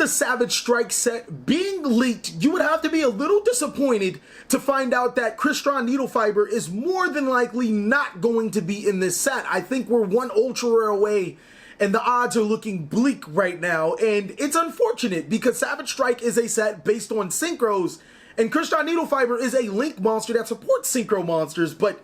the Savage Strike set being leaked, you would have to be a little disappointed to find out that Crystron Needle Fiber is more than likely not going to be in this set. I think we're one ultra rare away, and the odds are looking bleak right now, and it's unfortunate because Savage Strike is a set based on synchros, and Crystron Needle Fiber is a link monster that supports synchro monsters, but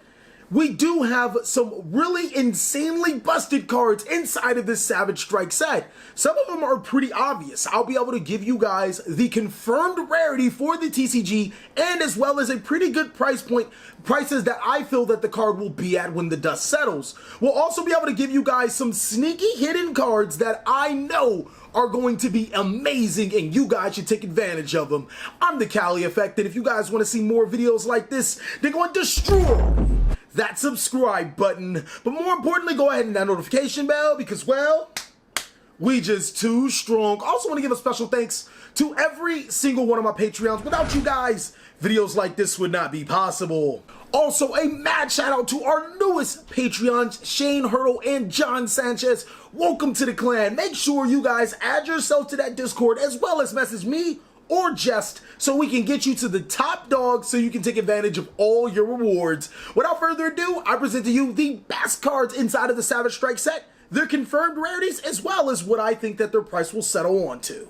we do have some really insanely busted cards inside of this Savage Strike set. Some of them are pretty obvious. I'll be able to give you guys the confirmed rarity for the TCG and as well as a pretty good prices that I feel that the card will be at when the dust settles. We'll also be able to give you guys some sneaky hidden cards that I know are going to be amazing and you guys should take advantage of them. I'm TheCaliEffect, and if you guys want to see more videos like this, then go and destroy that subscribe button. But more importantly, go ahead and that notification bell because, well, we just too strong. Also want to give a special thanks to every single one of my Patreons. Without you guys, videos like this would not be possible. Also, a mad shout out to our newest Patreons, Shane Hurdle and John Sanchez. Welcome to the clan. Make sure you guys add yourself to that Discord as well as message me or Jest so we can get you to the top dog so you can take advantage of all your rewards. Without further ado, I present to you the best cards inside of the Savage Strike set, their confirmed rarities, as well as what I think that their price will settle on to.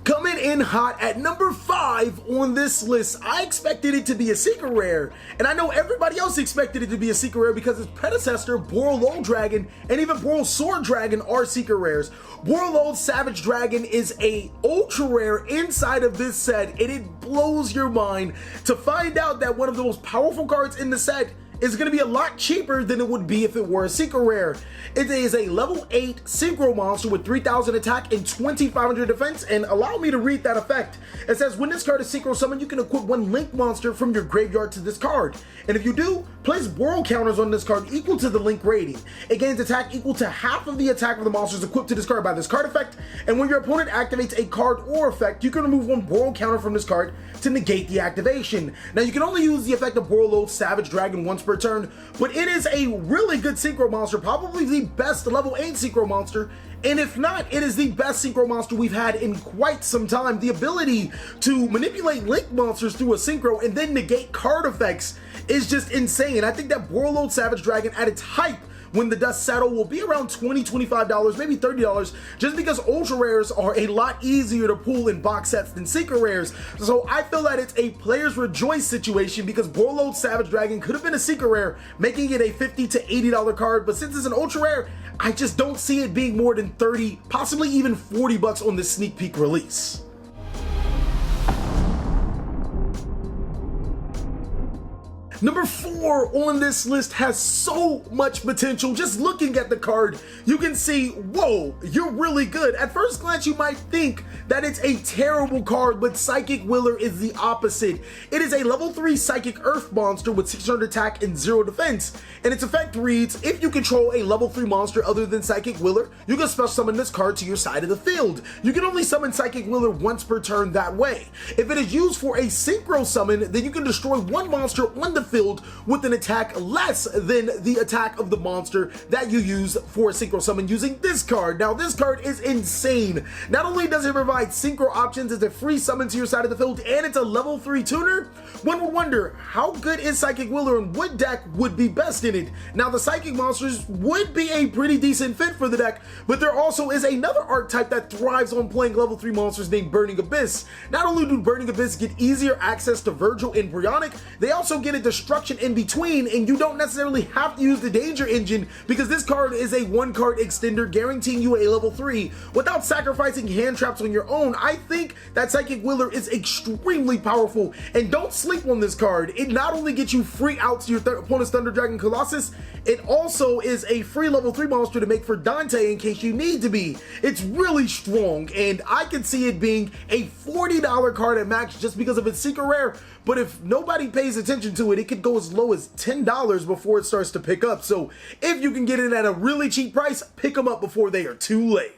Coming in hot at number 5 on this list, I expected it to be a secret rare, and I know everybody else expected it to be a secret rare because its predecessor, Borreload Dragon, and even Boral Sword Dragon are secret rares. Borreload Savage Dragon is a ultra rare inside of this set, and it blows your mind to find out that one of the most powerful cards in the set is going to be a lot cheaper than it would be if it were a secret rare. It is a level 8 synchro monster with 3,000 attack and 2,500 defense, and allow me to read that effect. It says when this card is synchro summoned, you can equip one link monster from your graveyard to this card, and if you do, place Boral counters on this card equal to the link rating. It gains attack equal to half of the attack of the monsters equipped to this card by this card effect, and when your opponent activates a card or effect, you can remove one Boral counter from this card to negate the activation. Now you can only use the effect of Borreload Savage Dragon once per turn, but it is a really good synchro monster, probably the best level 8 synchro monster, and if not, it is the best synchro monster we've had in quite some time. The ability to manipulate link monsters through a synchro and then negate card effects is just insane. I think that Borreload Savage Dragon at its hype when the dust settle will be around $20, $25, maybe $30, just because ultra rares are a lot easier to pull in box sets than secret rares. So I feel that it's a players rejoice situation because Borreload Savage Dragon could have been a secret rare, making it a $50 to $80 card, but since it's an ultra rare, I just don't see it being more than 30, possibly even 40 bucks on this sneak peek release. Number 4 on this list has so much potential. Just looking at the card, you can see, whoa, you're really good. At first glance, you might think that it's a terrible card, but Psychic Willer is the opposite. It is a level 3 Psychic Earth monster with 600 attack and 0 defense, and its effect reads, if you control a level 3 monster other than Psychic Willer, you can special summon this card to your side of the field. You can only summon Psychic Willer once per turn that way. If it is used for a synchro summon, then you can destroy one monster on the field with an attack less than the attack of the monster that you use for a synchro summon using this card. Now this card is insane. Not only does it provide synchro options as a free summon to your side of the field, and it's a level 3 tuner, one would wonder how good is Psychic Willer and what deck would be best in it. Now the Psychic monsters would be a pretty decent fit for the deck, but there also is another archetype that thrives on playing level 3 monsters named Burning Abyss. Not only do Burning Abyss get easier access to Virgil and Bryonic, they also get a destruction in between, and you don't necessarily have to use the Danger Engine because this card is a 1-card extender guaranteeing you a level 3 without sacrificing hand traps on your own. I think that Psychic Willer is extremely powerful, and don't sleep on this card. It not only gets you free outs to your opponent's Thunder Dragon Colossus, it also is a free level 3 monster to make for Dante in case you need to be. It's really strong, and I can see it being a $40 card at max just because of its secret rare, but if nobody pays attention to it, it could go as low as $10 before it starts to pick up. So if you can get it at a really cheap price, pick them up before they are too late.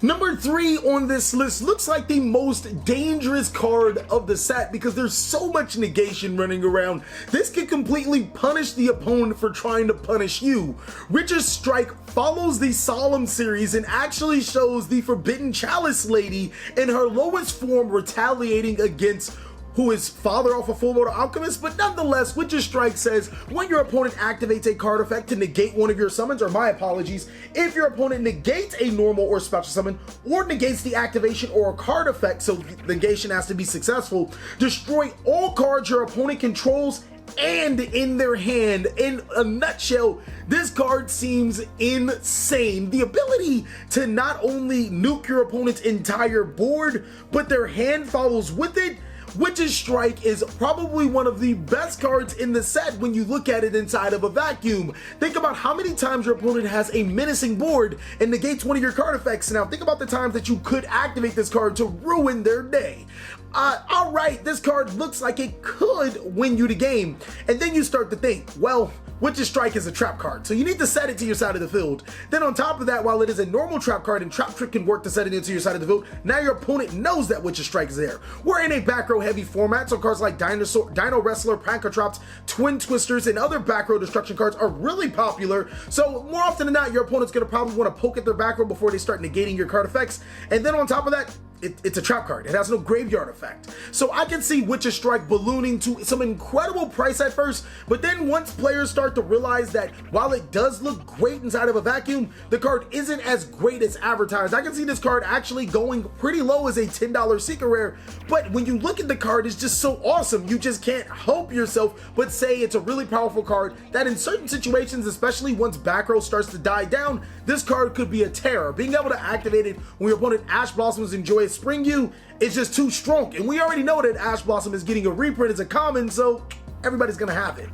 Number 3 on this list looks like the most dangerous card of the set because there's so much negation running around. This can completely punish the opponent for trying to punish you. Rich's Strike follows the Solemn series and actually shows the Forbidden Chalice lady in her lowest form retaliating against who is father of a Full Metal Alchemist, but nonetheless, Witch's Strike says when your opponent activates a card effect to negate one of your summons, or my apologies, if your opponent negates a normal or special summon, or negates the activation or a card effect, so negation has to be successful, destroy all cards your opponent controls and in their hand. In a nutshell, this card seems insane. The ability to not only nuke your opponent's entire board, but their hand follows with it. Witch's Strike is probably one of the best cards in the set when you look at it inside of a vacuum. Think about how many times your opponent has a menacing board and negates one of your card effects. Now think about the times that you could activate this card to ruin their day. Alright, this card looks like it could win you the game. And then you start to think, well, Witch's Strike is a trap card, so you need to set it to your side of the field. Then on top of that, while it is a normal trap card and Trap Trick can work to set it into your side of the field, now your opponent knows that Witch's Strike is there. We're in a back row heavy format, so cards like Dino Wrestler, Pancatrops, Twin Twisters, and other back row destruction cards are really popular. So more often than not, your opponent's gonna probably want to poke at their back row before they start negating your card effects. And then on top of that, it's a trap card. It has no graveyard effect. So I can see Witch's Strike ballooning to some incredible price at first, but then once players start to realize that while it does look great inside of a vacuum, the card isn't as great as advertised. I can see this card actually going pretty low as a $10 secret rare, but when you look at the card, it's just so awesome. You just can't help yourself but say it's a really powerful card that in certain situations, especially once back row starts to die down, this card could be a terror. Being able to activate it when your opponent Ash Blossoms enjoy Spring You, it's just too strong. And we already know that Ash Blossom is getting a reprint as a common, so everybody's gonna have it.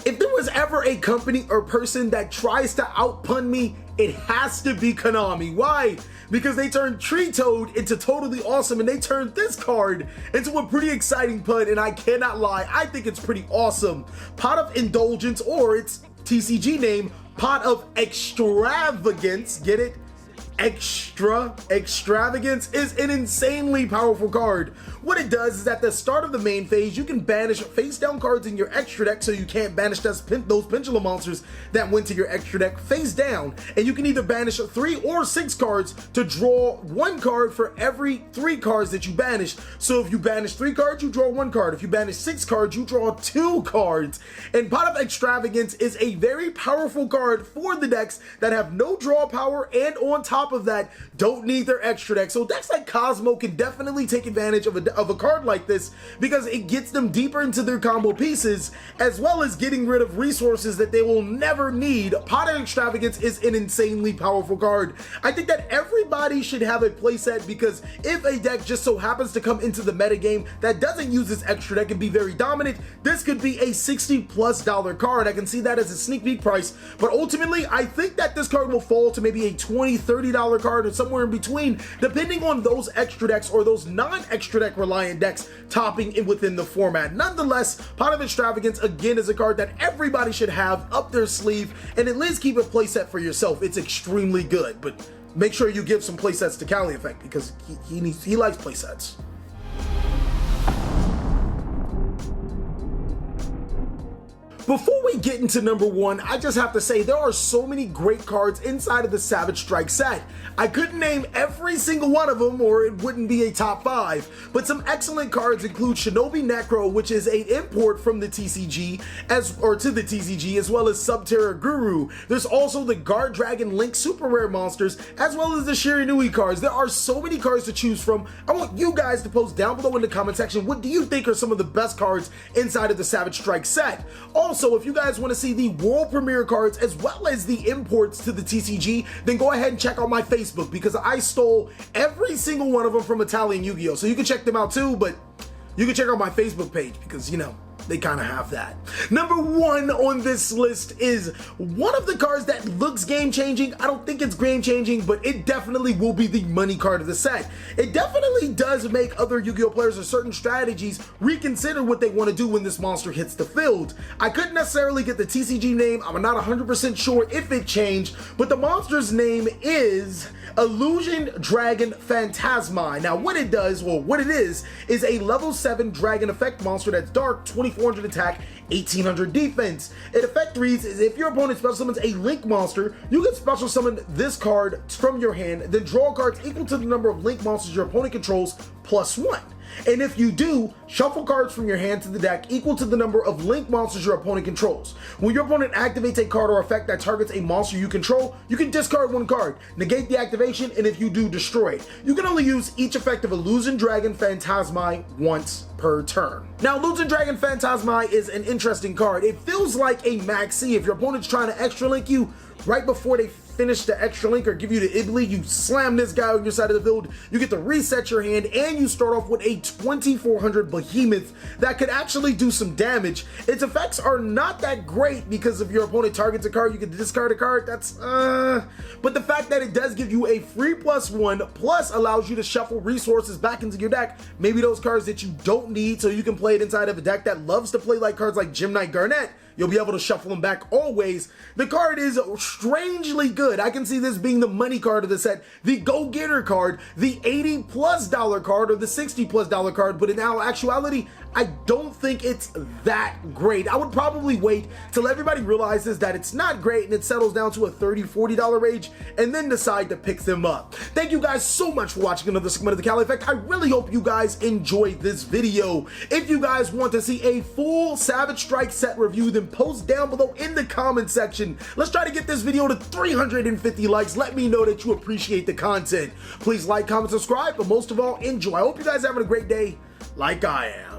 If there was ever a company or person that tries to outpun me, it has to be Konami. Why? Because they turned Tree Toad into totally awesome, and they turned this card into a pretty exciting pun, and I cannot lie, I think it's pretty awesome. Pot of Indulgence, or its TCG name, Pot of Extravagance, get it? Extravagance is an insanely powerful card. What it does is at the start of the main phase, you can banish face down cards in your extra deck, so you can't banish those pendulum monsters that went to your extra deck face down, and you can either banish 3 or 6 cards to draw 1 card for every 3 cards that you banish. So if you banish 3 cards, you draw 1 card. If you banish 6 cards, you draw 2 cards. And Pot of Extravagance is a very powerful card for the decks that have no draw power, and on top of that, don't need their extra deck. So decks like Cosmo can definitely take advantage of a card like this because it gets them deeper into their combo pieces, as well as getting rid of resources that they will never need. Pot of Extravagance is an insanely powerful card. I think that everybody should have a playset, because if a deck just so happens to come into the metagame that doesn't use its extra deck and be very dominant, this could be a $60+ card. I can see that as a sneak peek price, but ultimately I think that this card will fall to maybe a $20, $30 card, or somewhere in between, depending on those extra decks or those non-extra deck reliant decks topping in within the format. Nonetheless, Pot of Extravagance again is a card that everybody should have up their sleeve, and at least keep a playset for yourself. It's extremely good, but make sure you give some playsets to TheCaliEffect, because he likes playsets. Before we get into number 1, I just have to say there are so many great cards inside of the Savage Strike set. I couldn't name every single one of them or it wouldn't be a top 5, but some excellent cards include Shinobi Necro, which is an import from the TCG, to the TCG, as well as Subterra Guru. There's also the Guard Dragon Link super rare monsters, as well as the Shiranui cards. There are so many cards to choose from. I want you guys to post down below in the comment section, what do you think are some of the best cards inside of the Savage Strike set? Also, if you guys want to see the world premiere cards as well as the imports to the TCG, then go ahead and check out my Facebook, because I stole every single one of them from Italian Yu-Gi-Oh! So you can check them out too, but you can check out my Facebook page because, you know, they kind of have that. Number 1 on this list is one of the cards that looks game-changing. I don't think it's game-changing, but it definitely will be the money card of the set. It definitely does make other Yu-Gi-Oh players or certain strategies reconsider what they want to do when this monster hits the field. I couldn't necessarily get the TCG name. I'm not 100% sure if it changed, but the monster's name is Illusion Dragon Phantasmi. Now what it does, well what it is a level 7 dragon effect monster that's dark, 2400 attack, 1800 defense. Its effect reads is if your opponent special summons a Link monster, you can special summon this card from your hand, then draw cards equal to the number of Link monsters your opponent controls +1. And if you do, shuffle cards from your hand to the deck equal to the number of Link monsters your opponent controls. When your opponent activates a card or effect that targets a monster you control, you can discard 1 card, negate the activation, and if you do, destroy it. You can only use each effect of Illusion Dragon Phantasmi once per turn. Now, Illusion Dragon Phantasmi is an interesting card. It feels like a maxi. If your opponent's trying to extra link you, right before they finish the extra link or give you the Ibli, you slam this guy on your side of the field, you get to reset your hand, and you start off with a 2400 behemoth that could actually do some damage. Its effects are not that great because if your opponent targets a card, you can discard a card. That's but the fact that it does give you a free +1 plus allows you to shuffle resources back into your deck, maybe those cards that you don't need, so you can play it inside of a deck that loves to play like cards like Gem Knight Garnet. You'll be able to shuffle them back always. The card is strangely good. I can see this being the money card of the set, the go-getter card, the $80+ card, or the $60+ card, but in actuality, I don't think it's that great. I would probably wait till everybody realizes that it's not great and it settles down to a $30, $40 range, and then decide to pick them up. Thank you guys so much for watching another segment of The TheCaliEffect. I really hope you guys enjoyed this video. If you guys want to see a full Savage Strike set review, then post down below in the comment section. Let's try to get this video to 350 likes. Let me know that you appreciate the content. Please like, comment, subscribe, but most of all, enjoy. I hope you guys are having a great day like I am.